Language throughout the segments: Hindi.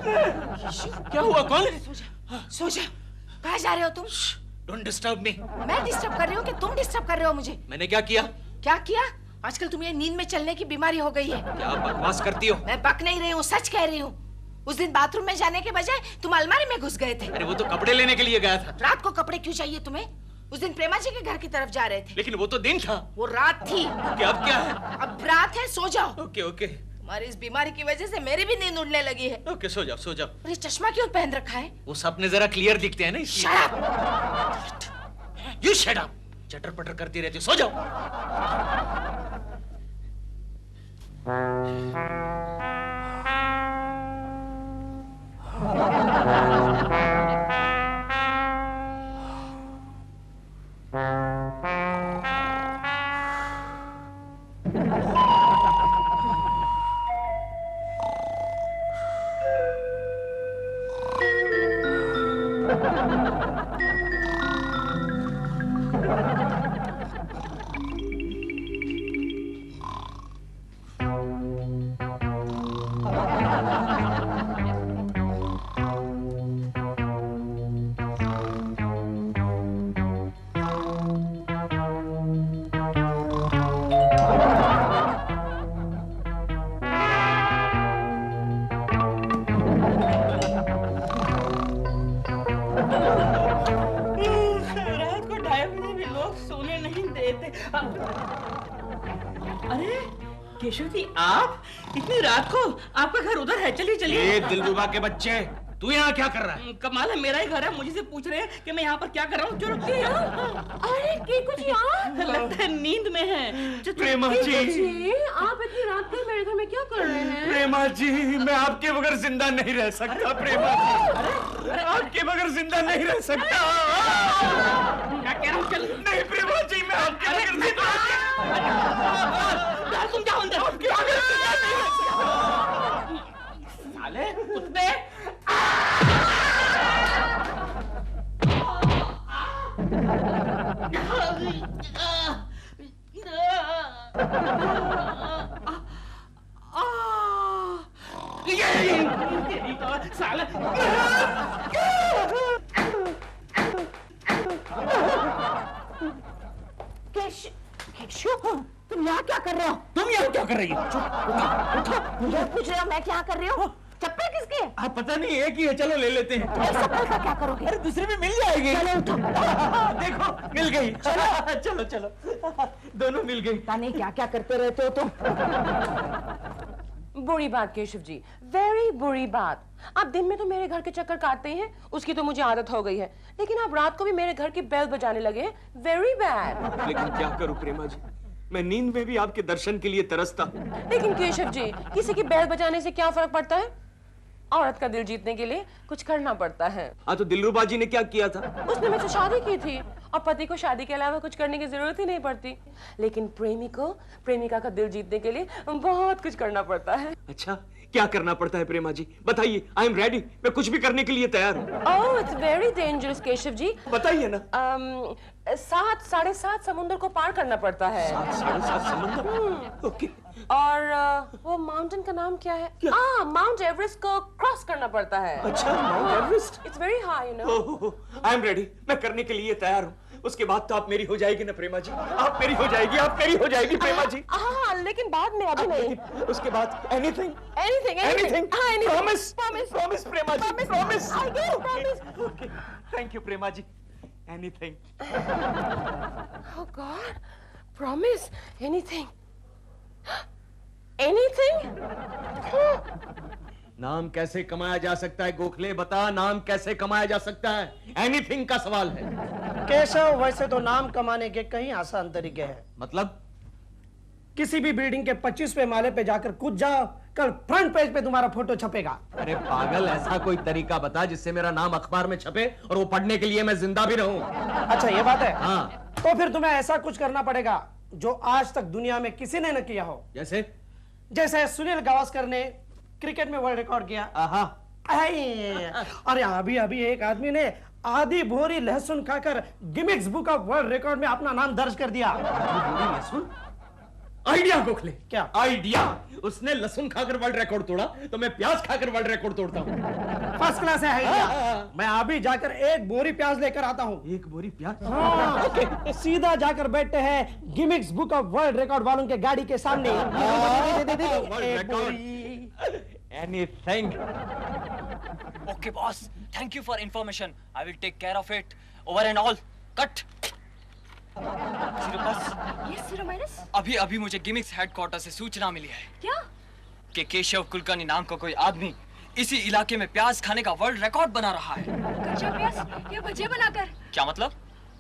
क्या हुआ? कौन? सो जा। कहाँ जा रहे हो तुम? Don't disturb me. मैं डिस्टर्ब कर रही हूँ कि तुम डिस्टर्ब कर रहे हो मुझे? मैंने क्या किया? क्या किया? आजकल तुम्हें नींद में चलने की बीमारी हो गई है। क्या बकवास करती हो? मैं बक नहीं रही हूँ, सच कह रही हूँ। उस दिन बाथरूम में जाने के बजाय तुम अलमारी में घुस गए थे। अरे वो तो कपड़े लेने के लिए गया था। रात को कपड़े क्यों चाहिए तुम्हें? उस दिन प्रेमा जी के घर की तरफ जा रहे थे। लेकिन वो तो दिन था। वो रात थी। क्या अब क्या है? अब रात है, सो जाओ। Okay okay. तुम्हारी इस बीमारी की वजह से मेरी भी नींद उड़ने लगी है। ओके सो जाओ सो जाओ। और ये चश्मा क्यों पहन रखा है? वो सपने जरा क्लियर दिखते हैं ना इसलिए। Shut up! You shut up! चटर पटर करती रहती हो, सो जाओ। अरे केशव जी, आप इतनी रात को? आपका घर उधर है, चलिए चलिए। ये दिलरुबा के बच्चे, तू यहाँ क्या कर रहा है? कमाल है, मेरा ही घर है, मुझे से पूछ रहे हैं कि मैं यहाँ पर क्या कर रहा हूँ। चलो। अरे केकू जी, आप लगता है नींद में है। प्रेमा जी, आप इतनी रात को मेरे घर में क्या कर रहे हैं? प्रेमा जी, मैं आपके बगैर जिंदा नहीं रह सकता। प्रेमा जी, आपके बगैर जिंदा नहीं रह सकता। क्या कह रहा हूँ? चल। नहीं प्रेमा जी, मैं आपके बगैर जिंदा तुम जाओ अंदर। आपके बगैर जिंदा नहीं रह सकता। साले कुत्ते। साले केशव, तुम यहाँ क्या कर रहे हो? तुम यहाँ क्या कर रही हो? मुझे पूछ रहे हो मैं क्या कर रही हूँ? चप्पल किसकी है? आप पता नहीं, एक ही है, चलो ले लेते हैं। एक चप्पल का क्या करोगे? अरे दूसरी भी मिल जाएगी। चलो उठो। देखो मिल गई। चलो चलो दोनों मिल गई। पता नहीं क्या क्या करते रहते हो तुम। बुरी बात केशव जी, वेरी बुरी बात। आप दिन में तो मेरे घर के चक्कर काटते हैं, उसकी तो मुझे आदत हो गई है, लेकिन आप रात को भी मेरे घर की बेल बजाने लगे हैं। Very bad. लेकिन क्या करूं प्रेमा जी, मैं नींद में भी आपके दर्शन के लिए तरसता। लेकिन केशव जी, किसी की बेल बजाने से क्या फर्क पड़ता है? औरत का दिल जीतने के लिए कुछ करना पड़ता है। हाँ तो दिलरुबा जी ने क्या किया था? उसने मुझसे शादी की थी और पति को शादी के अलावा कुछ करने की जरूरत ही नहीं पड़ती, लेकिन प्रेमी को प्रेमिका का दिल जीतने के लिए बहुत कुछ करना पड़ता है। अच्छा, क्या करना पड़ता है प्रेमा जी? बताइए, आई एम रेडी, मैं कुछ भी करने के लिए तैयार हूँ। ओह, it's very dangerous Keshav ji. बताइए ना। 7 साढ़े 7 समुद्र को पार करना पड़ता है। 7 साढ़े 7 समुद्र? ओके। और वो माउंटेन का नाम क्या है? माउंट एवरेस्ट को क्रॉस करना पड़ता है। अच्छा, mount Everest? It's very high, you know. I am ready, मैं करने के लिए तैयार हूँ। उसके बाद तो आप मेरी हो जाएगी ना प्रेमा जी? आप मेरी हो जाएगी, आप मेरी हो जाएगी प्रेमा जी। हाँ, लेकिन बाद में, अभी नहीं। उसके बाद anything anything anything promise promise promise Prema ji, promise. I guess promise. Okay, thank you Prema ji. Anything. Oh God, promise anything. Anything? नाम कैसे कमाया जा सकता है गोखले? बता, नाम कैसे कमाया जा सकता है? एनीथिंग का सवाल है। केशव, वैसे तो नाम कमाने के कई आसान तरीके हैं। मतलब? किसी भी बिल्डिंग के 25वें माले पे जाकर कूद जाओ, कल फ्रंट पेज पे तुम्हारा फोटो छपेगा। अरे पागल, ऐसा कोई तरीका बता जिससे मेरा नाम अखबार में छपे और वो पढ़ने के लिए मैं जिंदा भी रहूं। अच्छा, ये बात है। हाँ। तो फिर तुम्हें ऐसा कुछ करना पड़ेगा जो आज तक दुनिया में किसी ने न किया हो। जैसे सुनील गावस्कर ने क्रिकेट में वर्ल्ड रिकॉर्ड किया। अरे अभी अभी एक आदमी ने आधी बोरी लहसुन खाकर Guinness book of world record में अपना नाम दर्ज कर दिया। आइडिया गोखले। क्या? आइडिया? उसने लहसुन खाकर वर्ल्ड रिकॉर्ड तोड़ा, तो मैं प्याज खाकर वर्ल्ड रिकॉर्ड तोड़ता हूँ। फर्स्ट क्लास है आइडिया। मैं अभी जाकर 1 बोरी प्याज लेकर आता हूँ। 1 बोरी प्याज? ओके, सीधा जाकर बैठते हैं gimmicks book of world record वालों के गाड़ी के सामने। World record. Anything. Okay, boss. Thank you for information. I will take care of it. Over and all. Cut. Yes सिरोमाइनस। अभी मुझे गिमिक्स हेडक्वार्टर से सूचना मिली है क्या? कि केशव कुलकर्णी नाम का कोई आदमी इसी इलाके में प्याज खाने का वर्ल्ड रिकॉर्ड बना रहा है। कच्चा प्याज या भजिया बनाकर? क्या मतलब?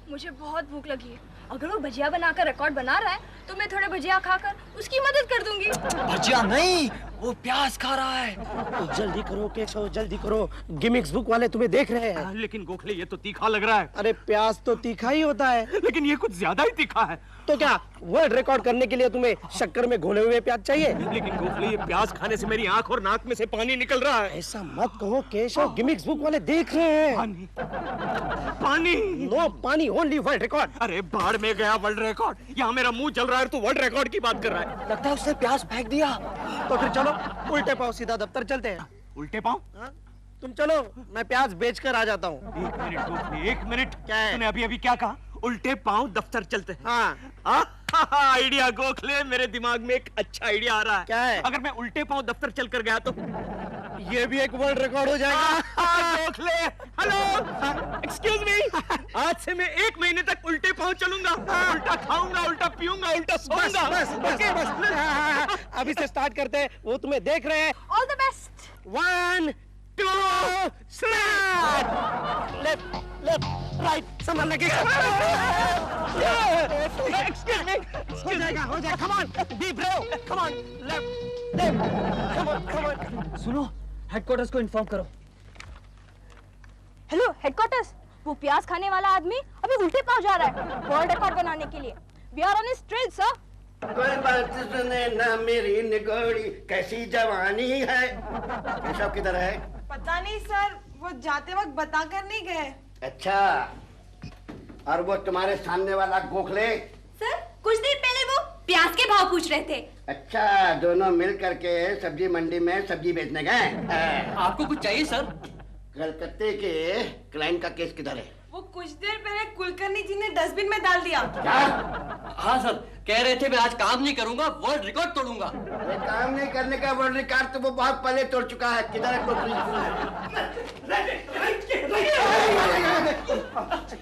मुझे बहुत भूख लगी है। अगर वो भजिया बनाकर रिकॉर्ड बना रहा है तो मैं थोड़े भजिया खाकर उसकी मदद कर दूंगी। भजिया नहीं, वो प्याज खा रहा है। जल्दी करो केशव, जल्दी करो, गिमिक्स बुक वाले तुम्हें देख रहे हैं। लेकिन गोखले ये तो तीखा लग रहा है। अरे प्याज तो तीखा ही होता है। लेकिन ये कुछ ज्यादा ही तीखा है। तो क्या वर्ल्ड रिकॉर्ड करने के लिए तुम्हें शक्कर में घोले हुए प्याज चाहिए? लेकिन गोखले ये प्याज खाने से मेरी आंख और नाक में से पानी निकल रहा है। ऐसा मत कहो केशव, गिमिक्स बुक वाले देख रहे हैं। पानी? पानी? नो पानी, ओनली वर्ल्ड रिकॉर्ड। अरे बाढ़ में गया वर्ल्ड रिकॉर्ड। यहाँ मेरा मुंह चल रहा है, तू वर्ल्ड रिकॉर्ड की बात कर रहा है। लगता है उसने प्याज फेंक दिया। तो फिर चलो उल्टे पाँव सीधा दफ्तर चलते हैं। उल्टे पाँव? हाँ? तुम चलो, मैं प्याज बेचकर आ जाता हूँ। 1 मिनट गोखले, 1 मिनट। क्या है? तूने अभी क्या कहा? उल्टे पाँव दफ्तर चलते हैं। हाँ। आइडिया गोखले, मेरे दिमाग में एक अच्छा आइडिया आ रहा है। क्या है? अगर मैं उल्टे पाँव दफ्तर चल कर गया तो ये भी एक वर्ल्ड रिकॉर्ड हो जाएगा। Gokhale, hello, excuse me. आज से मैं 1 महीने तक उल्टे पाँव चलूंगा। उल्टा खाऊंगा, उल्टा पीऊंगा, उल्टा बस सोऊंगा। बस बस बस। हाँ, अभी से स्टार्ट करते हैं, वो तुम्हें देख रहे हैं। All the best. 1 2 start. Left left right, संभल लगे। Excuse me. हो जाएगा, come on, be brave, come on, left left, come on. सुनो, हेडक्वार्टर्स को इन्फॉर्म करो। हेलो हेडक्वार्टर्स, वो प्याज खाने वाला आदमी अभी उल्टे पाँव जा रहा है वर्ल्ड रिकॉर्ड बनाने के लिए। We are on his trail sir. कोई बात सुने ना मेरी निगोड़ी, कैसी जवानी है। केशव किधर है? पता नहीं सर, वो जाते वक्त बताकर नहीं गए। अच्छा, और वो तुम्हारे सामने वाला गोखले? सर कुछ देर पहले वो प्याज के भाव पूछ रहे थे। अच्छा, दोनों मिल करके सब्जी मंडी में सब्जी बेचने गए। आपको कुछ चाहिए सर? कलकत्ते के क्लाइंट का केस किधर है? वो कुछ देर पहले कुलकर्णी जी ने डस्टबिन में डाल दिया। क्या? हाँ सर, कह रहे थे मैं आज काम नहीं करूंगा, वर्ल्ड रिकॉर्ड तोड़ूंगा। अरे काम नहीं करने का वर्ल्ड रिकॉर्ड तो वो बहुत पहले तोड़ चुका है। किधर है टोकरी?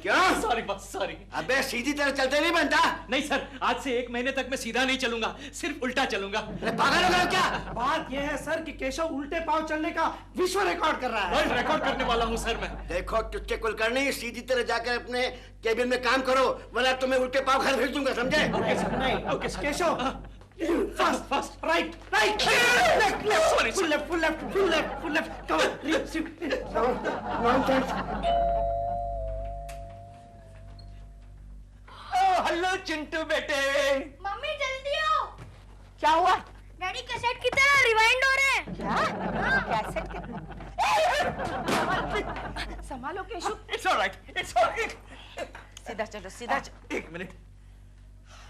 क्या? सॉरी बस, सॉरी। अबे सीधी तरह चलते नहीं बनता। नहीं सर, आज से 1 महीने तक मैं सीधा नहीं चलूंगा, सिर्फ उल्टा चलूंगा। अरे पागल हो गए हो क्या? बात यह है सर कि केशव उल्टे पाँव चलने का विश्व रिकॉर्ड कर रहा है। वर्ल्ड रिकॉर्ड करने वाला हूँ सर मैं। देखो तुझसे कुलकर्णी, सीधी तरह जाकर अपने केबिन में काम करो, वरना तुम्हें उल्टे पाँव घर भेज दूंगा, समझे? Okay sir. नहीं, okay sir. Keshav, fast fast, right right, left left, Sorry, full left, full left, full left, full left, come on, nonsense. Hello Chintu बेटे। मम्मी जल्दी आओ। क्या हुआ? डैडी कैसेट की तरह रिवाइंड हो रहे हैं। क्या? कैसेट के? संभालो Keshav. It's alright, it's alright. सीधा चलो, सीधा चलो। 1 मिनट।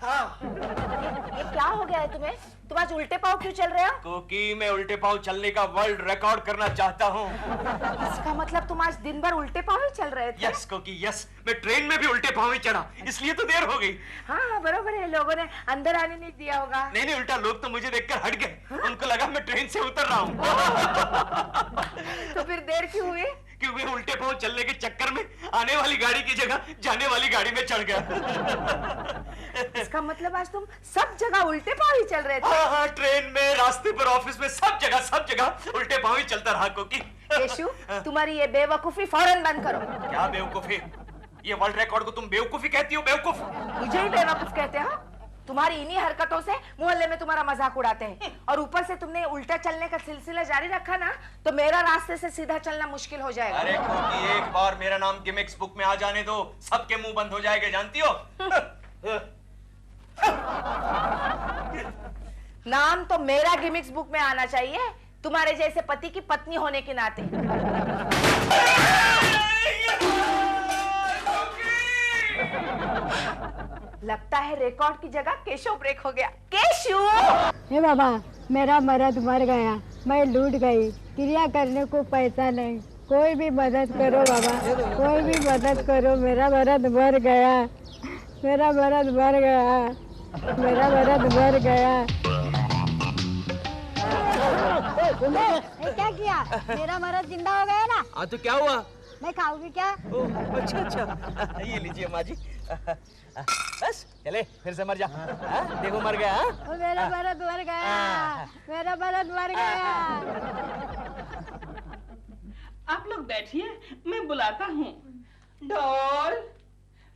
ये क्या हो गया है तुम्हें? तुम आज उल्टे पाँव क्यों चल रहे हो? क्योंकि मैं उल्टे पाँव चलने का वर्ल्ड रिकॉर्ड करना चाहता हूँ। इसका मतलब तुम आज दिन भर उल्टे पाँव ही चल रहे थे? यस क्योंकि यस, मैं ट्रेन में भी उल्टे पाँव ही चढ़ा, इसलिए तो देर हो गई। हाँ बरोबर है, लोगों ने अंदर आने नहीं दिया होगा। नहीं, उल्टा लोग तो मुझे देखकर हट गए। उनको लगा मैं ट्रेन से उतर रहा हूँ। तो फिर देर क्यों हुई? क्योंकि उल्टे पाँव चलने के चक्कर में आने वाली गाड़ी की जगह जाने वाली गाड़ी में चढ़ गया। इसका मतलब आज तुम सब जगह उल्टे पाँव ही चल रहे थे? हाँ, ट्रेन में, रास्ते पर, ऑफिस में, सब जगह उल्टे पाँव ही चलता रहा। क्योंकि केशु, तुम्हारी ये बेवकूफी फौरन बंद करो। क्या बेवकूफी? ये वर्ल्ड रिकॉर्ड को तुम बेवकूफी कहती हो? बेवकूफ? मुझे ही बेवकूफ कहते हो? तुम्हारी इन्हीं हरकतों से मोहल्ले में तुम्हारा मजाक उड़ाते हैं, और ऊपर से तुमने उल्टा चलने का सिलसिला जारी रखा ना, तो मेरा रास्ते से सीधा चलना मुश्किल हो जाएगा। अरे क्योंकि एक बार मेरा नाम गिमिक्स बुक में आ जाने दो, सबके मुंह बंद हो जाएंगे, जानती हो? नाम तो मेरा गिमिक्स बुक में आना चाहिए, तुम्हारे जैसे पति की पत्नी होने के नाते। लगता है रिकॉर्ड की जगह केशव ब्रेक हो गया। केशव! हे बाबा, मेरा मर्द मर गया, मैं लूट गई, क्रिया करने को पैसा नहीं, कोई भी मदद करो बाबा, कोई भी मदद करो, मेरा मर्द मर गया, मेरा मर्द मर गया, मेरा मर्द मर गया। क्या किया? मेरा मर्द जिंदा हो गया ना? हाँ तो क्या हुआ? मैं खाऊंगी क्या? अच्छा अच्छा, ये लीजिए माँ जी। बस चले, फिर से मर जा। देखो मर गया। मेरा मर्द मर गया, मेरा मर्द मर गया। आप लोग बैठिए, मैं बुलाता हूँ। डॉल,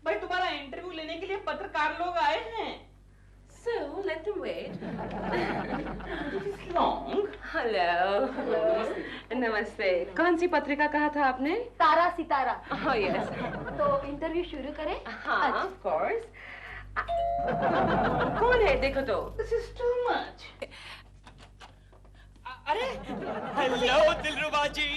भाई तुम्हारा इंटरव्यू लेने के लिए पत्रकार लोग आए हैं। So let them wait. Long. Hello. नमस्ते। कौन सी पत्रिका कहा था आपने? तारा सितारा। Oh yes. तो इंटरव्यू शुरू करें? हाँ, of course. कौन है देखो तो? This is too much. अरे हेलो दिलरुबा जी।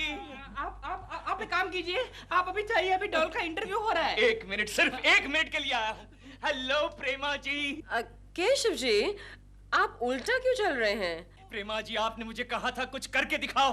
आप एक काम कीजिए, आप अभी चाहिए, अभी डॉल का इंटरव्यू हो रहा है। एक मिनट, सिर्फ 1 मिनट के लिए आया हूँ। हेलो प्रेमा जी। केशव जी, आप उल्टा क्यों चल रहे हैं? प्रेमा जी, आपने मुझे कहा था कुछ करके दिखाओ,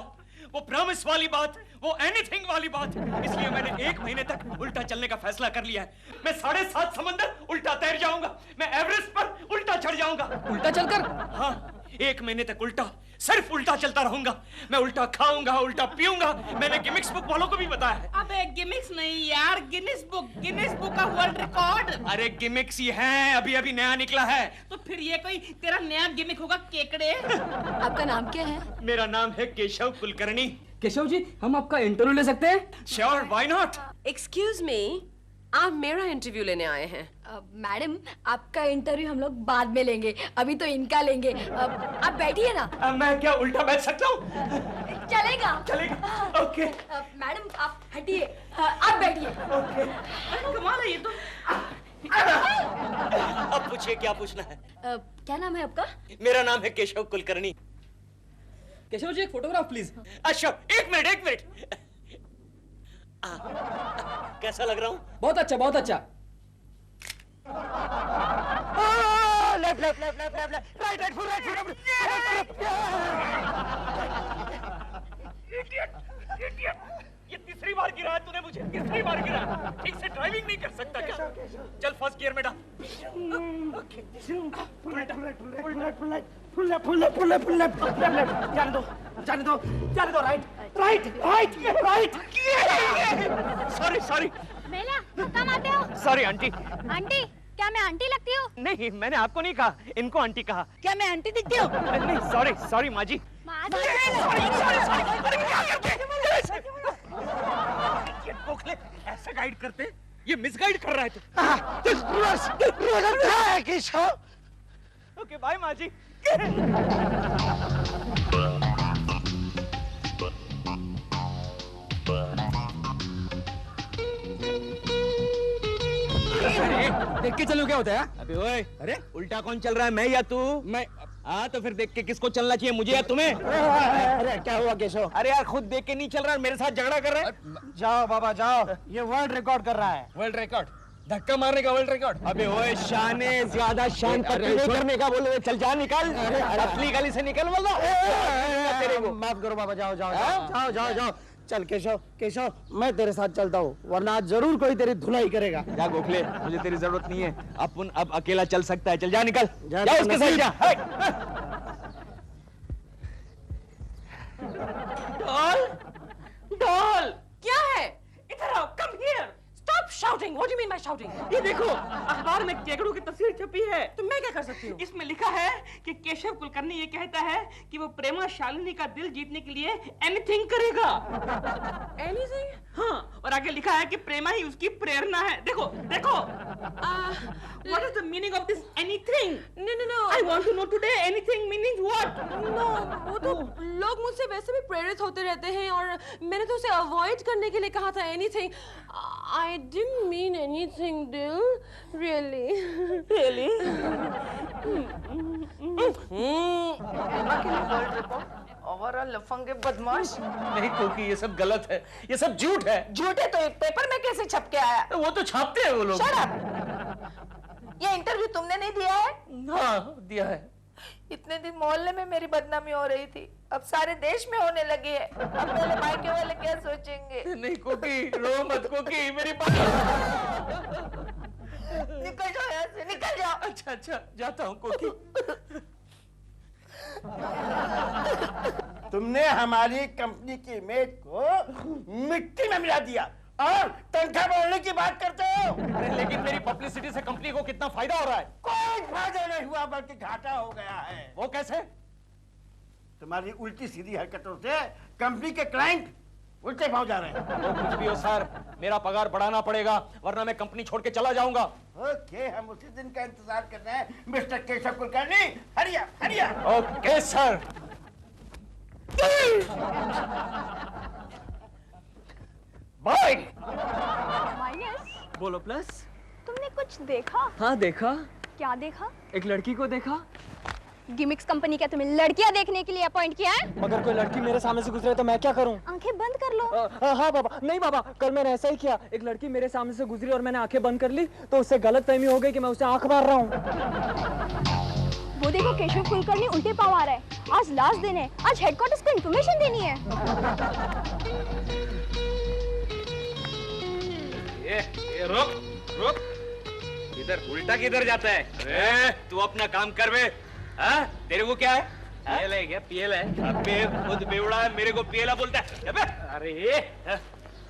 वो प्रॉमिस वाली बात, वो एनीथिंग वाली बात, इसलिए मैंने 1 महीने तक उल्टा चलने का फैसला कर लिया है। मैं 7.5 समंदर उल्टा तैर जाऊंगा, मैं एवरेस्ट पर उल्टा चढ़ जाऊंगा। उल्टा चलकर? हाँ, 1 महीने तक उल्टा, सिर्फ उल्टा चलता रहूंगा। मैं उल्टा खाऊंगा, उल्टा पीऊंगा। मैंने गिमिक्स बुक वालों को भी बताया है। अबे गिमिक्स नहीं यार, गिनीज बुक का वर्ल्ड रिकॉर्ड। अरे गिमिक्स ही है, अभी अभी नया निकला है। तो फिर ये कोई तेरा नया गिमिक होगा केकड़े? आपका नाम क्या है? मेरा नाम है केशव कुलकर्णी। केशव जी, हम आपका इंटरव्यू ले सकते हैं? Sure, why not. Excuse me, आप मेरा इंटरव्यू लेने आए हैं? मैडम, आपका इंटरव्यू हम लोग बाद में लेंगे, अभी तो इनका लेंगे। आप बैठिए ना। मैं क्या उल्टा बैठ सकता हूँ? चलेगा? चलेगा, ओके। मैडम आप हटिए, आप बैठिए। ओके। कमाल है ये तो। अब पूछिए क्या पूछना है। क्या नाम है आपका? मेरा नाम है केशव कुलकर्णी। केशव जी, एक फोटोग्राफ प्लीज। अच्छा, 1 मिनट 1 मिनट। कैसा लग रहा हूँ? बहुत अच्छा, बहुत अच्छा। Left left left left left right right full right idiot. ये तीसरी बार गिरा है तूने मुझे, तीसरी बार गिरा। ठीक से ड्राइविंग नहीं कर सकता क्या? चल फर्स्ट गियर में डाल। जाने दो, राइट। सॉरी मेला धक्का मारते हो? Sorry aunty. आंटी, क्या मैं आंटी लगती हूँ? नहीं, मैंने आपको नहीं कहा, इनको आंटी कहा। क्या मैं आंटी दिखती हूँ? नहीं, सॉरी माँ जी। ऐसा गाइड करते, ये मिसगाइड कर रहा है। ओके बाय माँ जी। देख के चलो क्या होता है? अबे ओए, अरे उल्टा कौन चल रहा है, मैं या तू? मैं। हाँ तो फिर देख के किसको चलना चाहिए, मुझे या तुम्हें? अरे क्या हुआ केशव? अरे यार खुद देख के नहीं चल रहा, मेरे साथ झगड़ा कर रहा है। जाओ बाबा जाओ, ये वर्ल्ड रिकॉर्ड कर रहा है। World record? धक्का मारने का वर्ल्ड रिकॉर्ड? अबे ओए, शाने ज्यादा शान पत्ती नहीं करने का बोले। चल जा, निकल असली गली से निकल। बोला तेरे को माफ करो बाबा, जाओ। चल केशव, मैं तेरे साथ चलता हूँ, वरना आज जरूर कोई तेरी धुलाई करेगा। जा गोखले, मुझे तेरी जरूरत नहीं है। अपन अब अकेला चल सकता है। चल जा, निकल जा उसके साथ जा। डॉल क्या है? इधर आओ, come here. Stop shouting! What do you mean by shouting? ये देखो, अखबार में केकड़ों की तस्वीर छपी है। तो मैं क्या कर सकती हूँ? इसमें लिखा है कि केशव कुलकर्णी ये कहता है कि वो प्रेमा शालिनी का दिल जीतने के लिए एनीथिंग करेगा। Anything? हाँ, और आगे लिखा है कि प्रेमा ही उसकी प्रेरणा है। देखो। What is the meaning of this anything? No. I want to know today anything meaning what? No, वो तो लोग मुझसे वैसे भी प्रेरित होते रहते हैं और मैंने तो उसे अवॉइड करने के लिए कहा था anything. I didn't mean anything, दिल. Really? और लफंगे बदमाश। नहीं क्योंकि ये सब गलत है, ये सब झूठ है। झूठे तो एक पेपर में कैसे छप के आया? वो तो छापते हैं वो लोग। Shut up! ये इंटरव्यू तुमने नहीं दिया है? हाँ दिया है। इतने दिन मोहल्ले में मेरी बदनामी हो रही थी, अब सारे देश में होने लगी है। अब मेरे मायके वाले क्या सोचेंगे? नहीं कोकी, रो मत कोकी, मेरी बात। निकल जाओ यहाँ से, निकल जाओ। अच्छा अच्छा जाता हूँ कोकी। तुमने हमारी कंपनी की इमेज को मिट्टी में मिला दिया और तनख्वाह बढ़ाने की बात करते हो। अरे लेकिन मेरी पब्लिसिटी से कंपनी को कितना फायदा हो रहा है? कोई फायदा नहीं हुआ बल्कि घाटा हो गया है। वो कैसे? तुम्हारी उल्टी सीधी हरकतों से कंपनी के क्लाइंट उल्टे पांव जा रहे हैं। वो कुछ भी हो सर, मेरा पगार बढ़ाना पड़ेगा वरना मैं कंपनी छोड़ के चला जाऊंगा। ओके, हम उसी दिन का इंतजार कर रहे हैं मिस्टर केशव कुलकर्णी। हरिया हरिया। Okay sir. बाय। माइनस, बोलो प्लस। तुमने कुछ देखा? हाँ देखा। क्या देखा? एक लड़की को देखा। गिमिक्स कंपनी क्या तुम्हें लड़कियां देखने के लिए अपॉइंट किया है? मगर कोई लड़की मेरे सामने से गुजरे तो मैं क्या करूं? आंखें बंद कर लो। हाँ बाबा, नहीं बाबा, कल मैंने ऐसा ही किया। एक लड़की मेरे सामने से गुजरी और मैंने आंखें बंद कर ली तो उससे गलतफहमी हो गई कि मैं उसे आंख मार रहा हूँ। वो देखो केशव कुलकर्णी उल्टे पाँव आ रहा है। आज लास्ट दिन है, आज हेडक्वार्टर्स को इन्फॉर्मेशन देनी है। ये रुक रुक, इधर उल्टा किधर जाता है? तू अपना काम कर बे। हाँ तेरे को क्या है? पीएल है क्या? पीएल है? अबे खुद बेवड़ा है, मेरे को पीएला बोलता है। अबे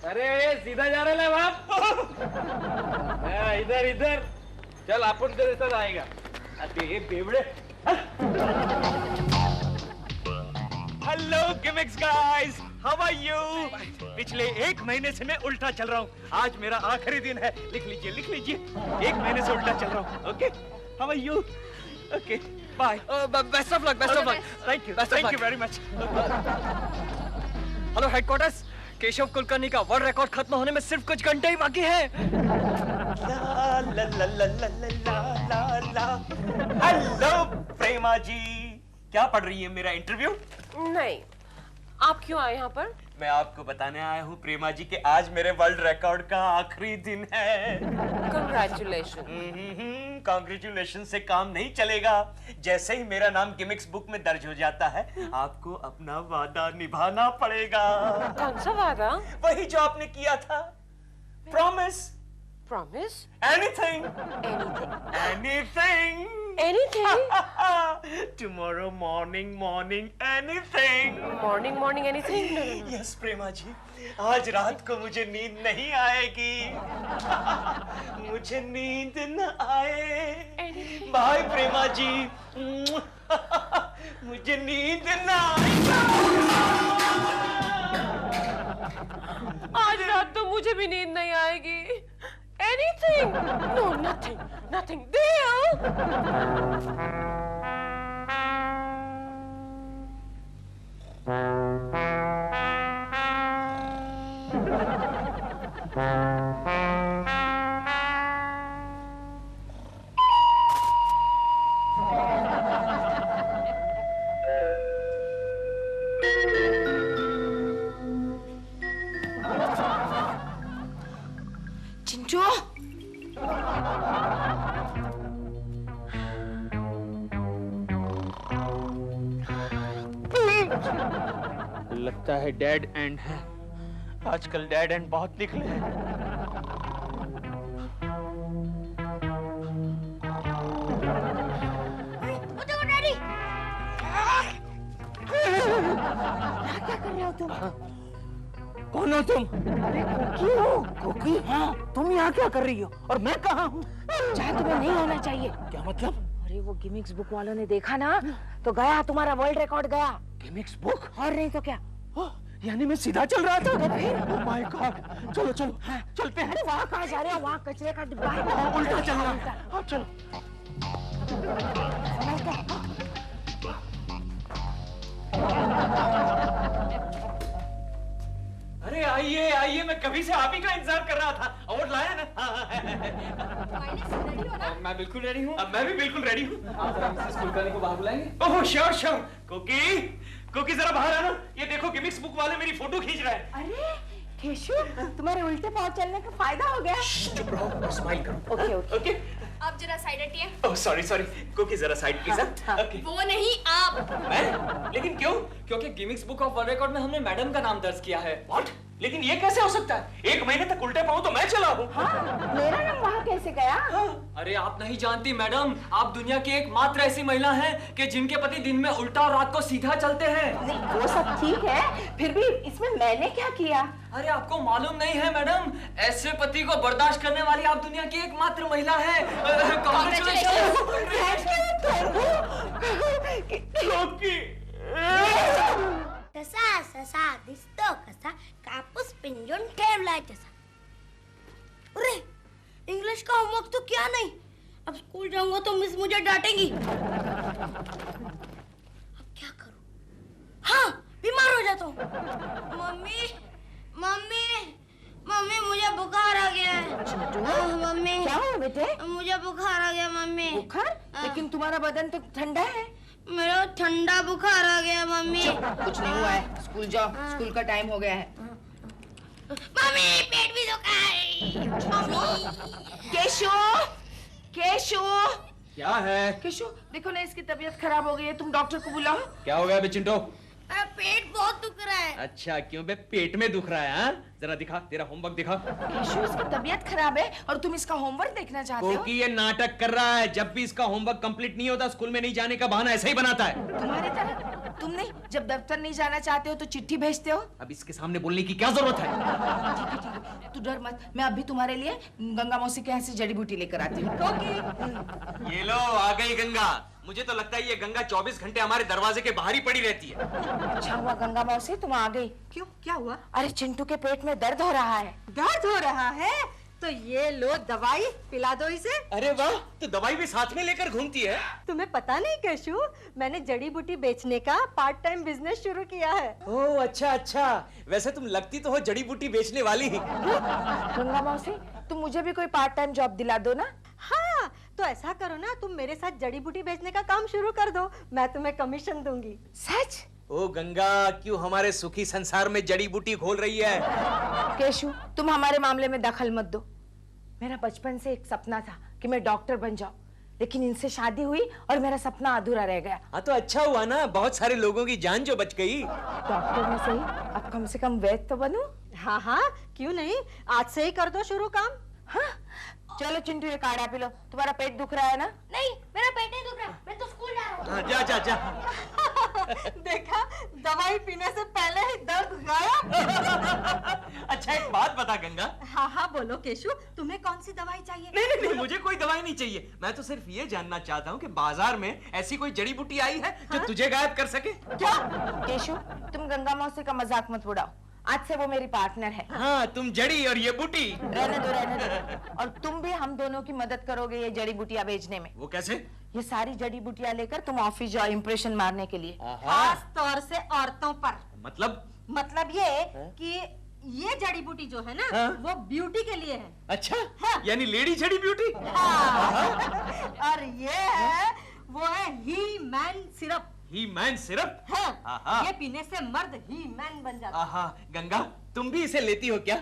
अरे सीधा जा रहा है बाप। इधर इधर चल, अपन तेरे साथ आएगा। अबे बेवड़े। Hello gimmicks guys, how are you? पिछले 1 महीने से मैं उल्टा चल रहा हूँ, आज मेरा आखिरी दिन है। लिख लीजिए लिख लीजिए, 1 महीने से उल्टा चल रहा हूँ। Okay, how are you? Okay bye. Best of luck, best of luck. Thank you very much. Hello headquarters, Keshav Kulkarni का वर्ल्ड रिकॉर्ड खत्म होने में सिर्फ कुछ घंटे ही बाकी है। ला ला ला ला ला ला ला ला। हेलो प्रेमा जी, क्या पढ़ रही है? मेरा इंटरव्यू? नहीं, आप क्यों आए यहाँ पर? मैं आपको बताने आया हूँ प्रेमा जी कि आज मेरे वर्ल्ड रिकॉर्ड का आखिरी दिन है। कंग्रेचुलेशन। कांग्रेचुलेशन से काम नहीं चलेगा। जैसे ही मेरा नाम गिमिक्स बुक में दर्ज हो जाता है, आपको अपना वादा निभाना पड़ेगा। कौन सा वादा? वही जो आपने किया था, promise. Promise? Anything anything anything. Tomorrow morning anything. Morning anything? Yes Prema ji, आज रात को मुझे नींद नहीं आएगी। मुझे नींद न आए। बाय प्रेमा जी। मुझे नींद न आएगा। आज रात तो मुझे भी नींद नहीं आएगी। Anything? No, nothing. Deal? Chintu, लगता है डेड एंड है। आजकल डेड एंड बहुत निकले हैं। क्या कर रहे हो तुम? कौन हो तुम? कोकी? हाँ, तुम यहाँ क्या कर रही हो और मैं कहाँ हूँ? चाहे तुम्हें नहीं होना चाहिए। क्या मतलब? अरे वो गिमिक्स बुक वालों ने देखा ना, तो गया, तुम्हारा वर्ल्ड रिकॉर्ड गया। Gimmicks book? और नहीं तो क्या। यानी मैं सीधा चल रहा था? Oh my God. चलो चलो, हाँ, चलते हैं। अरे वहाँ कहाँ जा रहे हो? वहाँ कचरे का डिब्बा है। उल्टा चल रहा है। हाँ चलो। अरे आइए आइए, मैं कभी से आप ही का इंतजार कर रहा था। अवार्ड लाया ना? मैं बिल्कुल रेडी हूँ। अब मैं भी बिल्कुल रेडी हूँ। आप जरा मिसेस कुलकर्णी को बाहर बुलाएंगे? Oh sure sure. कोकी जरा बाहर आना। ये देखो गिमिक्स बुक वाले मेरी फोटो खींच रहे हैं। अरे केशव, तुम्हारे उल्टे पाँव चलने का फायदा हो गया। चुप रहो, स्माइल करो। Okay okay. ओके। आप जरा साइड हटिए। ओह सॉरी सॉरी, कुकी जरा साइड प्लीज। ओके। वो नहीं आप। मैं? लेकिन क्यों? क्योंकि Guinness book of world record में हमने मैडम का नाम दर्ज किया है। व्हाट? लेकिन ये कैसे हो सकता है? 1 महीने तक उल्टे पाऊं तो मैं चला हूं। हाँ, मेरा नाम वहाँ कैसे गया? अरे आप नहीं जानती मैडम, आप दुनिया की एकमात्र ऐसी महिला हैं कि जिनके पति दिन में उल्टा और रात को सीधा चलते हैं। नहीं, वो सब ठीक है, फिर भी इसमें मैंने क्या किया? अरे आपको मालूम नहीं है मैडम, ऐसे पति को बर्दाश्त करने वाली आप दुनिया की एकमात्र महिला है। तसा ससा दिसतो कसा कापूस पिंजून ठेवलाय तसा। अरे इंग्लिश का होमवर्क तो क्या नहीं, अब स्कूल जाऊंगा तो मिस मुझे डांटेंगी। अब क्या करूं? हाँ, बीमार हो जाता हूँ। मम्मी मम्मी मम्मी मुझे बुखार आ गया है। मम्मी क्या हुआ बेटे? मुझे बुखार आ गया मम्मी। बुखार? लेकिन तुम्हारा बदन तो ठंडा है। मेरा ठंडा बुखार आ गया मम्मी। कुछ नहीं हुआ है, स्कूल जाओ, स्कूल का टाइम हो गया है। मम्मी पेट भी दुखा है। मम्मी केशु, केशु, क्या है? केशु, देखो ना इसकी तबीयत खराब हो गई है, तुम डॉक्टर को बुलाओ। क्या हो गया बे चिंटो? पेट बहुत दुख रहा है। अच्छा, क्यों बे पेट में दुख रहा है? हाँ? जरा दिखा, तेरा होमवर्क दिखा। केशु, इसकी तबीयत खराब है और तुम इसका होमवर्क देखना चाहते हो? क्योंकि ये नाटक कर रहा है। जब भी इसका होमवर्क कंप्लीट नहीं होता, स्कूल में नहीं जाने का बहाना ऐसा ही बनाता है। तुम्हारी तरह तुम नहीं, जब दफ्तर नहीं जाना चाहते हो तो चिट्ठी भेजते हो। अब इसके सामने बोलने की क्या जरूरत है? ठीक है, ठीक है, तू डर मत, मैं अभी तुम्हारे लिए गंगा मौसी के यहाँ से जड़ी बूटी लेकर आती हूँ। ये लो, आ गई गंगा। मुझे तो लगता है ये गंगा 24 घंटे हमारे दरवाजे के बाहर ही पड़ी रहती है। अच्छा हुआ गंगा मौसी तुम आ गई। क्यों, क्या हुआ? अरे चिंटू के पेट में दर्द हो रहा है। दर्द हो रहा है तो ये लो दवाई, पिला दो इसे। अरे वाह, तो दवाई भी साथ में लेकर घूमती है। तुम्हें पता नहीं केशु, मैंने जड़ी बूटी बेचने का पार्ट टाइम बिजनेस शुरू किया है। ओह अच्छा अच्छा, वैसे तुम लगती तो हो जड़ी बूटी बेचने वाली ही। गंगा मौसी, तुम मुझे भी कोई पार्ट टाइम जॉब दिला दो ना। हाँ, तो ऐसा करो ना, तुम मेरे साथ जड़ी बूटी बेचने का काम शुरू कर दो, मैं तुम्हें कमीशन दूंगी। सच? ओ गंगा, क्यों हमारे सुखी संसार में जड़ी बूटी खोल रही है? केशु, तुम हमारे मामले में दखल मत दो। मेरा बचपन से एक सपना था कि मैं डॉक्टर बन जाऊं, लेकिन इनसे शादी हुई और मेरा सपना अधूरा रह गया। हाँ तो अच्छा हुआ ना, बहुत सारे लोगों की जान जो बच गई। डॉक्टर में सही, अब कम से कम वैद्य तो बनूं। हाँ हाँ, क्यों नहीं, आज से ही कर दो शुरू काम। हाँ, चलो चिंटू ये काढ़ा पी लो। तुम्हारा पेट दुख रहा है ना? नहीं, मेरा पेट नहीं दुख रहा, मैं तो स्कूल जा रहा हूँ। हाँ, जा जा जा। देखा, दवाई पीने से पहले ही दर्द गायब। अच्छा एक बात बता गंगा। हाँ हाँ बोलो केशु, तुम्हें कौन सी दवाई चाहिए? नहीं नहीं नहीं, मुझे कोई दवाई नहीं चाहिए। मैं तो सिर्फ ये जानना चाहता हूँ कि बाजार में ऐसी कोई जड़ी बूटी आई है जो तुझे गायब कर सके? क्या? केशु, तुम गंगा मौसी का मजाक मत उड़ाओ, आज से वो मेरी पार्टनर है। हाँ, तुम जड़ी और ये बूटी। रहने दो, रहने दो। और तुम भी हम दोनों की मदद करोगे ये जड़ी बूटियां बेचने में। वो कैसे? ये सारी जड़ी बूटियां लेकर तुम ऑफिस जाओ इंप्रेशन मारने के लिए। खास तौर से औरतों पर। मतलब ये कि ये जड़ी बूटी जो है ना, हाँ? वो ब्यूटी के लिए है। अच्छा, हाँ। यानी लेडी जड़ी ब्यूटी। हाँ। और ये है, वो है ही मैन सिरप। ही मैन सिरप? हाँ, ये पीने से मर्द ही मैन बन जाता है। आहा, गंगा तुम भी इसे लेती हो क्या?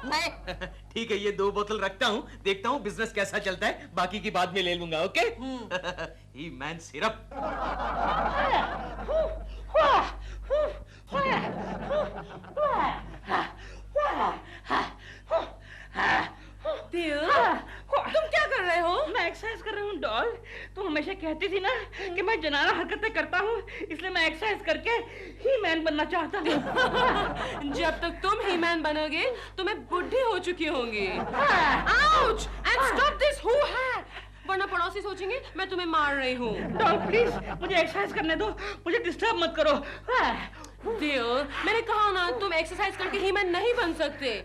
मैं ठीक है, ये 2 बोतल रखता हूँ, देखता हूँ बिजनेस कैसा चलता है, बाकी की बाद में ले लूंगा। ओके? ही मैन सिरप। तुम क्या कर रहे हो? मैं एक्सरसाइज कर रहा हूँ डॉल। तुम हमेशा कहती थी ना कि मैं जनाना हरकतें करता हूँ, इसलिए मैं एक्सरसाइज करके ही मैन बनना चाहता हूँ। जब तक तुम ही मैन बनोगे तो मैं बुढ़ी हो चुकी होंगी। Ouch! And stop this, who है? वरना पड़ोसी सोचेंगे मैं तुम्हें मार रही हूँ। डॉल प्लीज मुझे एक्सरसाइज करने दो, मुझे डिस्टर्ब मत करो। दिल, मैंने कहा ना, तुम एक्सरसाइज करके ही मैन नहीं बन सकते।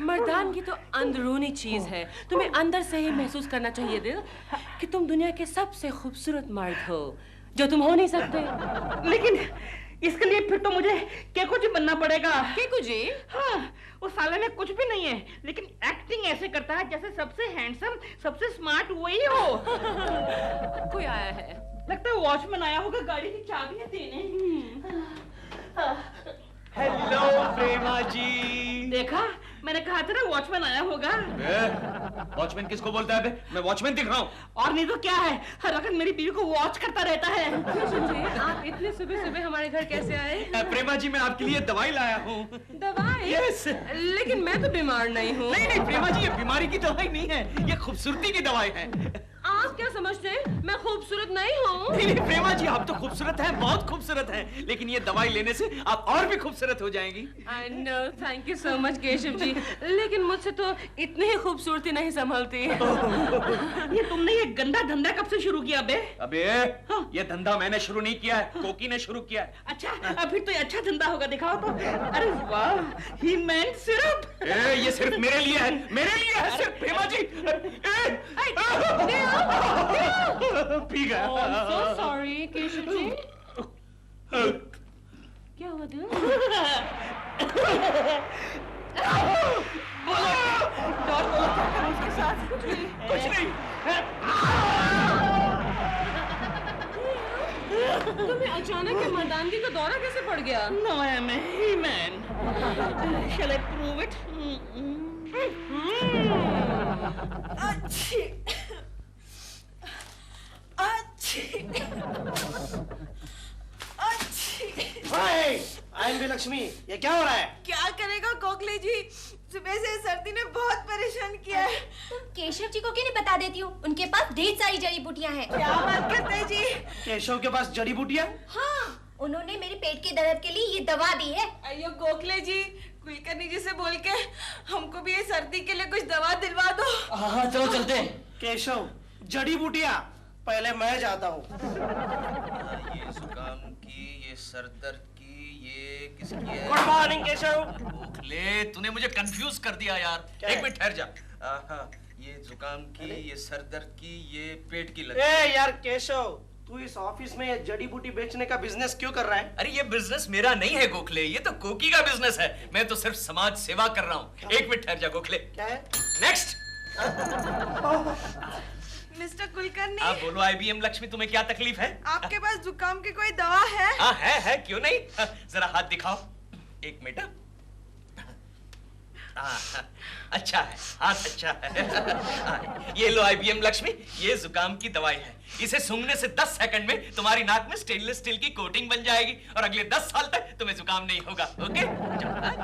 मर्दानगी तो अंदरूनी चीज है, तुम्हें अंदर से ही महसूस करना चाहिए दिल कि तुम दुनिया के सबसे खूबसूरत मर्द हो, जो तुम हो नहीं सकते। लेकिन इसके लिए फिर तो मुझे केकू जी बनना पड़ेगा। केकू जी? हाँ, उस साले में कुछ भी नहीं है, लेकिन एक्टिंग ऐसे करता है जैसे सबसे हैंडसम, सबसे स्मार्ट वही हो। कोई आया है, लगता है वॉचमैन आया होगा गाड़ी की चाबियां देने। हेलो प्रेमा जी। देखा, मैंने कहा था ना वॉचमैन आया होगा। वॉचमैन किसको बोलता है बे? मैं वॉचमैन दिख रहा हूँ। और नहीं तो क्या है, हर वक्त मेरी बीवी को वॉच करता रहता है। आप इतने सुबह सुबह हमारे घर कैसे आए? प्रेमा जी, मैं आपके लिए दवाई लाया हूँ। दवाई? यस। लेकिन मैं तो बीमार नहीं हूँ। नहीं नहीं प्रेमा जी, ये बीमारी की दवाई नहीं है, ये खूबसूरती की दवाई है। आप क्या समझते हैं मैं खूबसूरत नहीं हूँ? नहीं नहीं प्रेमा जी, आप तो खूबसूरत हैं, बहुत खूबसूरत हैं, लेकिन ये दवाई लेने से आप और भी खूबसूरत हो जाएंगी। I know, thank you so much Keshav ji, लेकिन मुझसे तो इतनी ही खूबसूरती नहीं संभलती। ये तुमने ये गंदा धंधा कब से शुरू किया बे? अबे ये धंधा मैंने शुरू नहीं किया है, कोकी ने शुरू किया है। अच्छा, फिर तो ये अच्छा धंधा होगा, दिखाओ तो। अरे वाह, ही मैन सिर्फ। ये सिर्फ मेरे लिए है, मेरे लिए है सिर्फ प्रेमा जी। पी गया। Oh, I'm so sorry Keshav ji. क्या हुआ दिल? कुछ नहीं। तुम्हें अचानक ये मर्दानगी का दौरा कैसे पड़ गया? No, I am a he-man. Shall I prove it? अच्छी आयन लक्ष्मी, ये क्या हो रहा है? क्या करेगा गोखले जी, सुबह से सर्दी ने बहुत परेशान किया है। तुम केशव जी को क्यों नहीं बता देती हो? उनके पास ढेर सारी जड़ी बूटियां हैं। क्या बात करते हैं जी? केशव के पास जड़ी बूटियां? हाँ, उन्होंने मेरे पेट के दर्द के लिए ये दवा दी है। अयो गोखले जी, कुलकर्णी जी से बोल के हमको भी ये सर्दी के लिए कुछ दवा दिलवा दो। हाँ चलो चलते हैं। केशव, जड़ी बूटियां पहले मैं जाता हूँ। ये जुकाम की, ये सर दर्द की, ये किसकी है? Good morning Keshav. ओखले, तूने मुझे कंफ्यूज कर दिया यार। एक मिनट ठहर जा। ये जुकाम की, ये सर दर्द की, ये पेट की लगी। ए यार केशव, तू इस ऑफिस में ये जड़ी बूटी बेचने का बिजनेस क्यों कर रहा है? अरे ये बिजनेस मेरा नहीं है गोखले, ये तो कोकी का बिजनेस है। मैं तो सिर्फ समाज सेवा कर रहा हूँ। एक मिनट ठहर जा गोखले। क्या है? नेक्स्ट। मिस्टर कुलकर्णी, आप बोलो IBM लक्ष्मी, तुम्हें क्या तकलीफ है? आपके पास जुकाम की कोई दवा है? हाँ है, क्यों नहीं? जरा हाथ दिखाओ। एक मिनट। अच्छा है, हाथ अच्छा है। ये लो IBM लक्ष्मी, ये जुकाम की दवाई है। इसे सूंघने से 10 सेकंड में तुम्हारी नाक में स्टेनलेस स्टील की कोटिंग बन जाएगी और अगले 10 साल तक तुम्हें जुकाम नहीं होगा। Okay?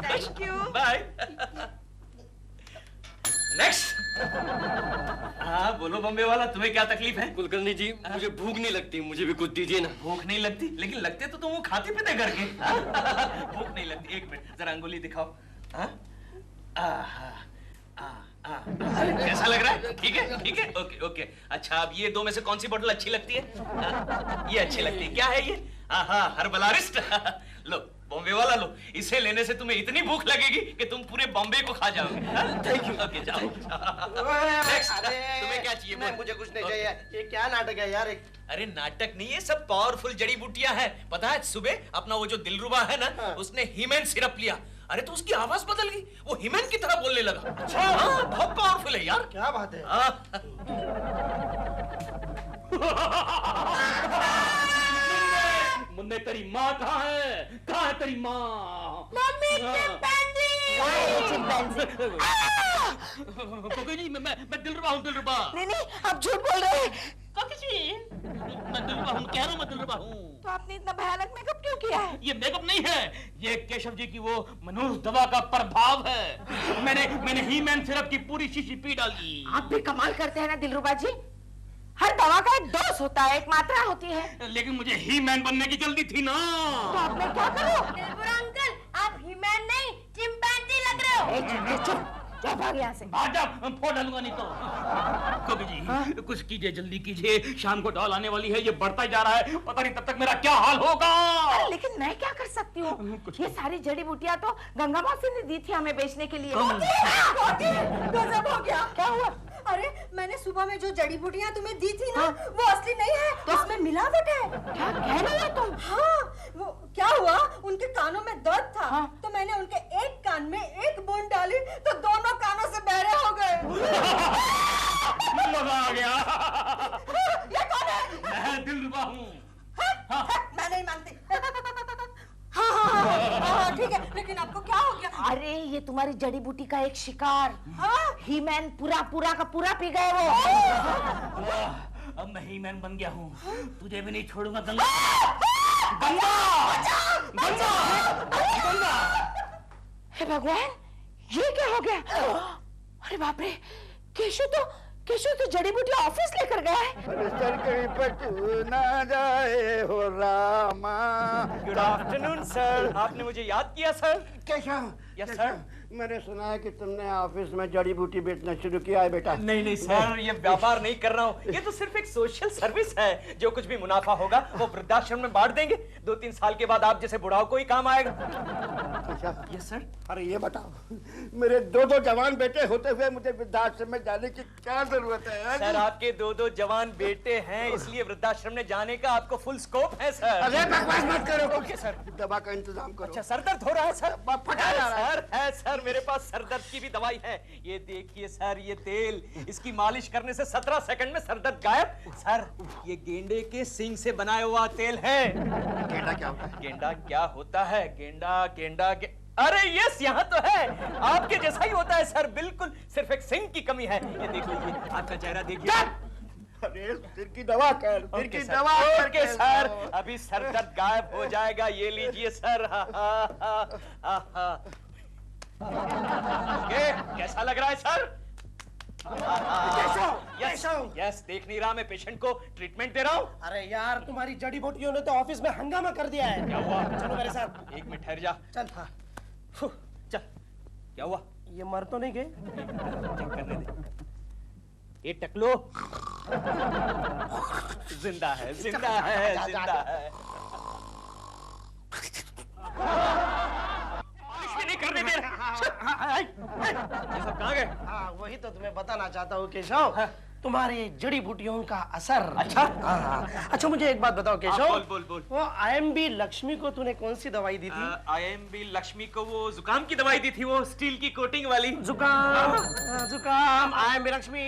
Thank you. Bye. Next. हाँ बोलो बॉम्बे वाला, तुम्हें क्या तकलीफ है? कुलकर्णी जी, मुझे भूख नहीं लगती, मुझे भी कुछ दीजिए ना। भूख नहीं लगती? लेकिन लगते तो तुम वो खाते पीते करके। भूख नहीं लगती? एक मिनट, जरा अंगुली दिखाओ। कैसा लग रहा है? ठीक है, ओके। अच्छा, अब ये दो में से कौन सी बोतल अच्छी लगती है? ये अच्छी लगती है। क्या है ये? हर्बलारिस्ट। लो बॉम्बे वाला लो, इसे लेने से तुम्हें इतनी भूख लगेगी कि तुम पूरे बॉम्बे को खा जाओगे। Thank you. ओके जाओ। तुम्हें क्या चाहिए? मुझे कुछ नहीं चाहिए। ये क्या नाटक है यार? अरे नाटक नहीं है, सब पावरफुल जड़ी बूटियां हैं। पता है सुबह अपना वो जो दिलरुबा है ना, उसने हीमैन सिरप लिया। अरे तो उसकी आवाज बदल गई, वो हीमैन की तरह बोलने लगा। अच्छा, हाँ, बहुत पावरफुल है यार। क्या बात है? मुन्ने, तेरी माँ कहाँ है? कहाँ है तेरी माँ? Mummy, chimpanzee. कोई नहीं, मैं दिलरुबा हूँ, दिलरुबा। नहीं, आप झूठ बोल रहे हैं। मैं दिलरुबा हूँ, कह रहा हूँ मैं दिलरुबा हूँ। तो आपने इतना भयानक मेकअप क्यों किया है? ये मेकअप नहीं है, ये केशव जी की वो मनोज दवा का प्रभाव है। मैंने हीमैन सिरप की पूरी शीशी पी डाली। आप भी कमाल करते हैं ना दिलरुबा जी। हर दवा का एक डोज होता है, एक मात्रा होती है। लेकिन मुझे हीमैन बनने की जल्दी थी ना। तो अब मैं क्या करूं? दिलबुरा अंकल, आप हीमैन नहीं चिंपैंजी लग रहे हो। क्या भाग यहाँ से? भाग जा, फोड़ डालूंगा नहीं तो। कभी जी, कुछ कीजिए, जल्दी कीजिए, शाम को डॉल आने वाली है, ये बढ़ता ही जा रहा है, पता नहीं तब तक मेरा क्या हाल होगा। लेकिन मैं क्या कर सकती हूँ? ये सारी जड़ी बूटियाँ तो गंगा मौसी ने दी थी हमें बेचने के लिए। गजब हो गया। क्या हुआ? अरे मैंने सुबह में जो जड़ी बूटियाँ तुम्हें दी थी ना, वो असली नहीं है, तो उसमें मिलावट है। क्या कह रही हो तुम? हाँ, वो क्या हुआ, उनके कानों में दर्द था, तो मैंने उनके एक कान में एक बूंद डाली तो दोनों कानों से बहरे हो गए। मजा आ गया। ये कौन है? मैं दिलरुबा हूँ। मैं नहीं मानती। हाँ, ठीक है, लेकिन आपको क्या हो गया? अरे ये तुम्हारे तुम्हारी जड़ी बूटी का एक शिकार। ही मैन पूरा पूरा का पूरा पी गए वो। अब मैं ही मैन बन गया हूँ, तुझे भी नहीं छोड़ूंगा गंगा। हे भगवान, ये क्या हो गया? अरे बाप रे, केशु तो जड़ी बूटी ऑफिस लेकर गया है। सर कहीं पर ना जाए हो रामा। गुड आफ्टरनून सर, आपने मुझे याद किया सर? कैसा? Yes sir. मैंने सुना है कि तुमने ऑफिस में जड़ी बूटी बेचना शुरू किया है बेटा। नहीं सर, ये व्यापार नहीं कर रहा हूँ, ये तो सिर्फ एक सोशल सर्विस है। जो कुछ भी मुनाफा होगा वो वृद्धाश्रम में बांट देंगे। 2-3 साल के बाद आप जैसे बुढ़ाओं को ही काम आएगा। अच्छा। Yes sir. अरे ये बताओ, मेरे 2 जवान बेटे होते हुए मुझे वृद्धाश्रम में जाने की क्या जरूरत है? सर आपके 2 जवान बेटे हैं, इसलिए वृद्धाश्रम में जाने का आपको फुल स्कोप है सर। अरे बकवास मत करो। Okay sir. दवा का इंतजाम करो। अच्छा, सर दर्द हो रहा है सर? फटा जा रहा है। सर है सर, मेरे पास सर दर्द की भी दवाई है। ये देखिए सर, ये तेल, इसकी मालिश करने से 17 सेकंड में सर दर्द गायब। सर ये गेंडे के सींग से बनाया हुआ तेल है। गेंडा क्या होता है? गेंडा क्या होता है? गेंडा अरे यस, यहाँ तो है, आपके जैसा ही होता है सर, बिल्कुल। सिर्फ एक सिंग की कमी है। ये देख लीजिए, आपका चेहरा देखिए। अरे सिर की दवा कर, सिर की दवा करके सर, अभी सर दर्द गायब हो जाएगा। ये लीजिए सर। कैसा लग रहा है सर? यस, देख नहीं रहा मैं पेशेंट को ट्रीटमेंट दे रहा हूँ। अरे यार, तुम्हारी जड़ी बूटियों ने तो ऑफिस में हंगामा कर दिया है। क्या हुआ? चलो मेरे साथ। 1 मिनट ठहर जा। चल। हाँ। चल, क्या हुआ? ये मर तो नहीं गए? चेक करने दे। ये टकलो जिंदा है, जिंदा है, जिंदा है। नहीं करने दे रहा। ये सब कहाँ गए? हाँ, वही तो तुम्हें बताना चाहता हूँ केशव। तुम्हारी जड़ी बूटियों का असर। अच्छा। हाँ। अच्छा, मुझे एक बात बताओ केशव। बोल। वो IMB लक्ष्मी को तूने कौन सी दवाई दी थी? IMB लक्ष्मी को वो जुकाम की दवाई दी थी, वो स्टील की कोटिंग वाली। जुकाम IMB लक्ष्मी।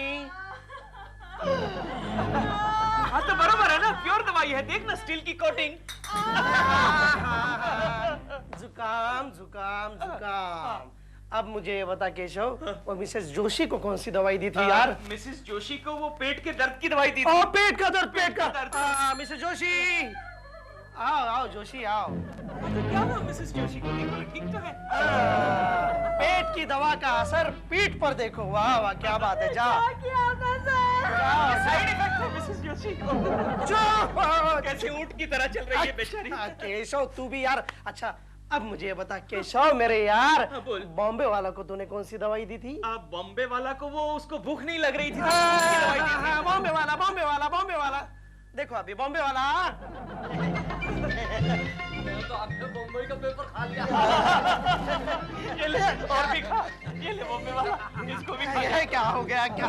हाँ तो बराबर है ना, प्योर दवाई है, देख ना, स्टील की कोटिंग। जुकाम। अब मुझे ये बता केशव, वो मिसेस जोशी को कौन सी दवाई दी थी यार? मिसेस जोशी को वो पेट के दर्द की दवाई दी थी। पेट का दर्द। मिसेस जोशी, आओ जोशी आओ। तो क्या हुआ मिसेस जोशी को? देखो ठीक तो है। पेट की दवा का असर पीठ पर देखो। वाह वाह, क्या बात है। जा। साइड इफेक्ट है मिसेस जोशी को। कैसे ऊंट की तरह चल रही है बेचारी। केशव तू भी यार। अच्छा, अब मुझे ये बता केशव मेरे यार, बॉम्बे वाला को तूने कौन सी दवाई दी थी? बॉम्बे वाला को वो, उसको भूख नहीं लग रही थी, बॉम्बे वाला। देखो अभी बॉम्बे वाला। तो आपने बॉम्बे का पेपर खा लिया। ये ले और भी खा। ये ले बॉम्बे वाला, इसको भी खा। ये क्या हो गया? क्या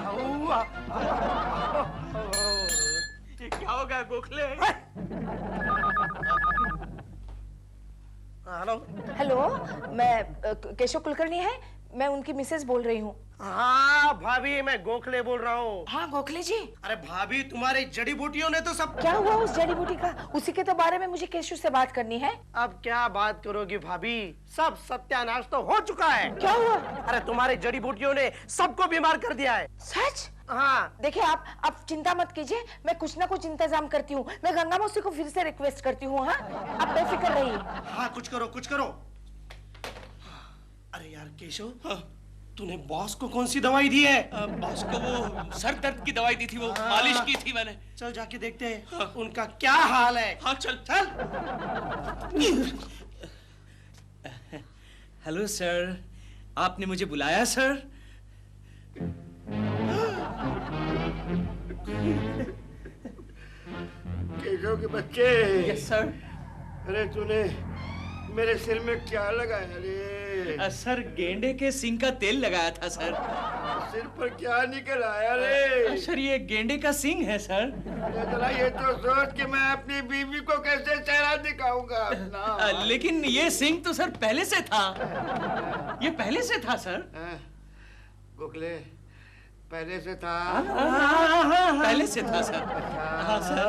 हुआ? ये क्या हो गया गोखले? हेलो, मैं केशव कुलकर्णी है, मैं उनकी मिसेस बोल रही हूँ। हाँ भाभी, मैं गोखले बोल रहा हूँ। हाँ गोखले जी। अरे भाभी, तुम्हारी जड़ी बूटियों ने तो सब। क्या हुआ उस जड़ी बूटी का? उसी के तो बारे में मुझे केशव से बात करनी है। अब क्या बात करोगी भाभी, सब सत्यानाश तो हो चुका है। क्या हुआ? अरे तुम्हारी जड़ी बूटियों ने सबको बीमार कर दिया है। सच? हाँ। देखिए आप चिंता मत कीजिए, मैं कुछ ना कुछ इंतजाम करती हूँ। मैं गंगा मौसी को फिर से रिक्वेस्ट करती हूँ। हाँ, आप बेफिक्र रहिए। हाँ, कुछ करो। अरे यार केशव, तूने बॉस को कौन सी दवाई दी है? बॉस को वो सर दर्द की दवाई दी थी, वो मालिश की थी मैंने। चल जाके देखते हैं उनका क्या हाल है। हाँ चल। हेलो सर, आपने मुझे बुलाया सर? केशव के बच्चे। Yes sir. अरे तूने मेरे सिर में क्या लगाया रे? सर गेंडे के सींग का तेल लगाया था सर। सिर पर क्या निकल आया रे? सर ये गेंडे का सींग है सर। जरा ये तो सोच कि मैं अपनी बीवी को कैसे चेहरा दिखाऊंगा अपना। लेकिन ये सींग तो सर पहले से था, ये पहले से था सर। गोखले, पहले से था? हाँ, पहले से था सर। हाँ सर।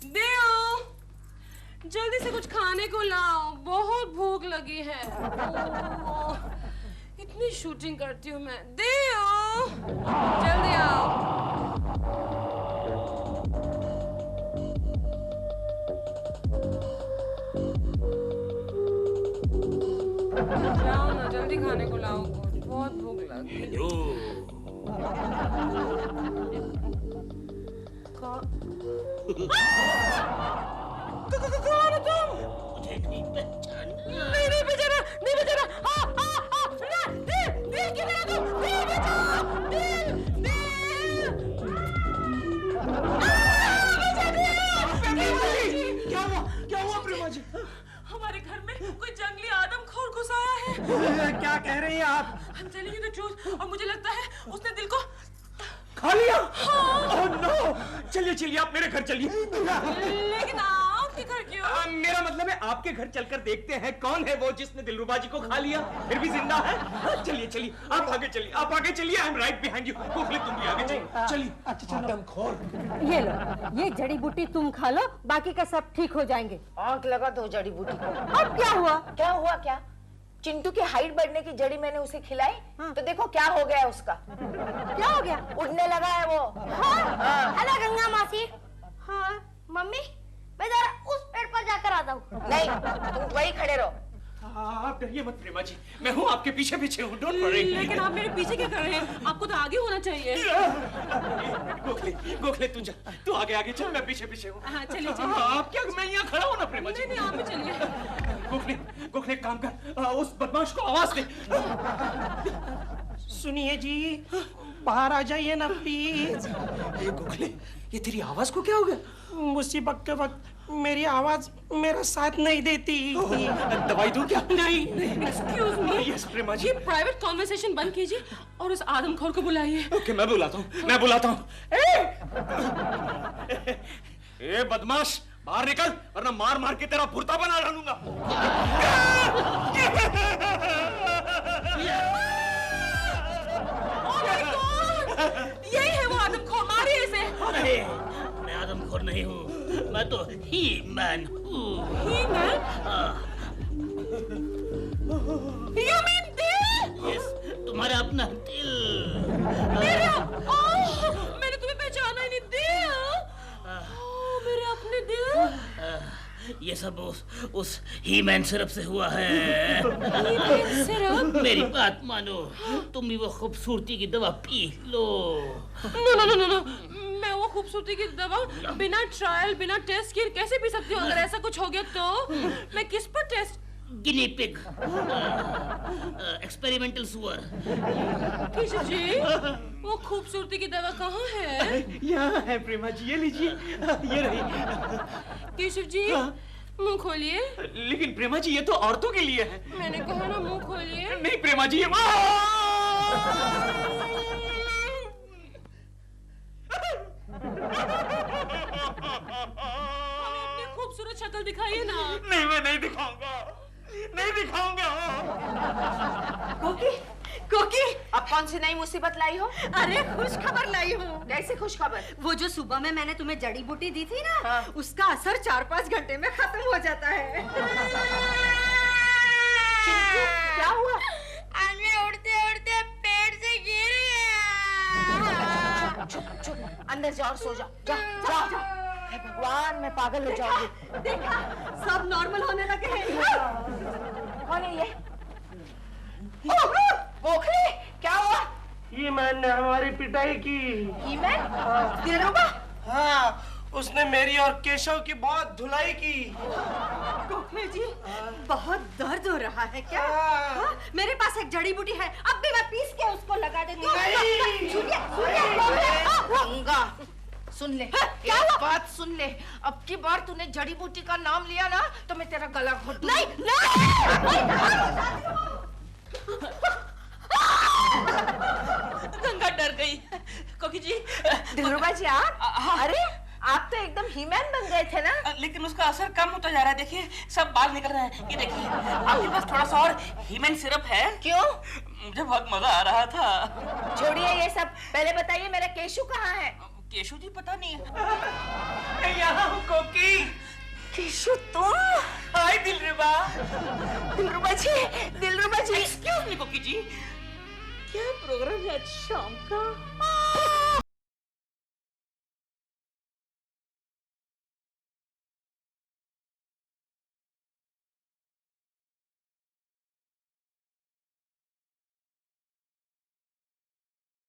देओ, जल्दी से कुछ खाने को लाओ, बहुत भूख लगी है। ओह, इतनी शूटिंग करती हूँ मैं। देओ, जल्दी आओ। जाओ ना, जल्दी खाने को लाओ, बहुत भूख लगी। कौन हो तुम? मुझे नहीं पहचाना। नहीं बेचारा, नहीं बेचारा। ना, दिल क्यों मेरा तुम? दिल बचाओ, दिल। क्या हुआ प्रेमा जी? हमारे घर में कोई जंगली आदमखोर घुस आया है। क्या कह रही हैं आप? I'm telling you the truth, और मुझे लगता है उसने दिल को खा लिया। ओह नो, चलिए चलिए आप मेरे घर चलिए। लेकिन आपके घर क्यों? मेरा मतलब है आपके घर चलकर देखते हैं कौन है वो जिसने दिलरुबा जी को खा लिया, फिर भी जिंदा है। चलिए चलिए आप आगे चलिए, आप आगे चलिए। I am right behind you. Gokhale तुम भी आगे चलिए। चलिए। अच्छा आदमखोर। ये लो, ये जड़ी बूटी तुम खा लो, बाकी का सब ठीक हो जाएंगे। आंख लगा दो जड़ी बूटी को। अब क्या हुआ? क्या हुआ क्या? चिंटू की हाइट बढ़ने की जड़ी मैंने उसे खिलाई, तो देखो क्या हो गया उसका। क्या हो गया? उड़ने लगा है वो। हेलो गंगा मासी। हाँ मम्मी, मैं जरा उस पेड़ पर जाकर आता हूँ। नहीं, तुम वही खड़े रहो। आप डरिए मत प्रेमा जी, मैं हूँ आपके पीछे पीछे हूँ। Don't worry. लेकिन आप मेरे पीछे क्या कर रहे हैं? आपको तो आगे होना चाहिए। गोखले गोखले तू जा, तू आगे आगे चल, मैं पीछे पीछे हूँ। हाँ चलिए चलिए। आप क्या, मैं यहाँ खड़ा हूँ ना प्रेमा जी। नहीं आप भी चलिए। गोखले गोखले काम कर, उस बदमाश को आवाज दे। सुनिए जी, बाहर आ जाइए ना प्लीज। गोखले ये तेरी आवाज को क्या हो गया? मुसीबत के वक्त मेरी आवाज मेरा साथ नहीं देती। दवाई दूं क्या? नहीं। Excuse me. यस प्रेमा जी। ये प्राइवेट कॉन्वर्सेशन बंद कीजिए और उस आदमखोर को बुलाइए। ओके मैं बुलाता हूँ। ए बदमाश, बाहर निकल वरना मार मार के तेरा भुर्ता बना डालूंगा। यही है वो आदमखोर, मारिए इसे। अरे मैं आदमखोर नहीं हूँ, मैं तो ही मैन हूँ। ही मैन? You mean दिल? यस, तुम्हारा अपना दिल। मेरा? मैंने तुम्हें पहचाना ही नहीं। दिल? मेरे अपने दिल? ये सब उस ही मैन सिरप से हुआ है। ही सिरप? मेरी बात मानो, तुम भी वो खूबसूरती की दवा पी लो। नो, मैं वो खूबसूरती की दवा बिना ट्रायल बिना टेस्ट किए कैसे पी सकती हूँ? अगर ऐसा कुछ हो गया तो मैं किस पर टेस्ट? गिनी पिग, एक्सपेरिमेंटल सुअर। केशव जी, वो खूबसूरती की दवा कहाँ है? यहाँ है प्रेमा जी, ये लीजिए। ये रही। केशव जी, मुंह खोलिए। लेकिन प्रेमा जी ये तो औरतों के लिए है। मैंने कहा ना मुंह खोलिए। नहीं प्रेमा जी, ये अपनी खूबसूरत शक्ल दिखाइए ना। नहीं मैं नहीं दिखाऊंगा। कोकी, अब कौन सी नई मुसीबत लाई हो? अरे खुश खबर लाई हूँ। कैसी खुश खबर? वो जो सुबह में मैंने तुम्हें जड़ी बूटी दी थी ना, हाँ। उसका असर 4-5 घंटे में खत्म हो जाता है। चिंटू, क्या हुआ? मैं उड़ते उड़ते पेड़ से गिर गया। चुप, अंदर जाओ और सो जाओ। जा। हे भगवान, मैं पागल हो जाऊंगी। देखा, सब नॉर्मल होने लगे हैं। कौन है ये? गोखले, क्या हुआ? ही मैन ने हमारी पिटाई की। ही मैन? दिलरुबा? हाँ, उसने मेरी और केशव की बहुत धुलाई की। गोखले जी, बहुत दर्द हो रहा है क्या? हाँ? मेरे पास एक जड़ी बूटी है, अब भी मैं पीस के उसको लगा देती हूँ। गंगा, सुन ले, एक बात सुन ले। अब की बार तूने जड़ी बूटी का नाम लिया ना, तो मैं तेरा गला घोट दूंगी। गंगा डर गई। कोकी जी। दिलरुबा जी आप? अरे आप तो एकदम हीमैन बन गए थे ना। लेकिन उसका असर कम होता जा रहा है। देखिए सब बाल निकल रहे हैं। ये देखिए, आपके पास थोड़ा सा और हीमैन सिरप है? क्यों? मुझे बहुत मजा आ रहा था। छोड़िए ये सब, पहले बताइए मेरा केशु कहाँ है? केशु जी पता नहीं है। मैं यहाँ हूँ कोकी। केशु तुम? हाय दिलरुबा। दिलरुबा जी, दिलरुबा जी। एक्सक्यूज मी कोकी जी, क्या प्रोग्राम है आज शाम का?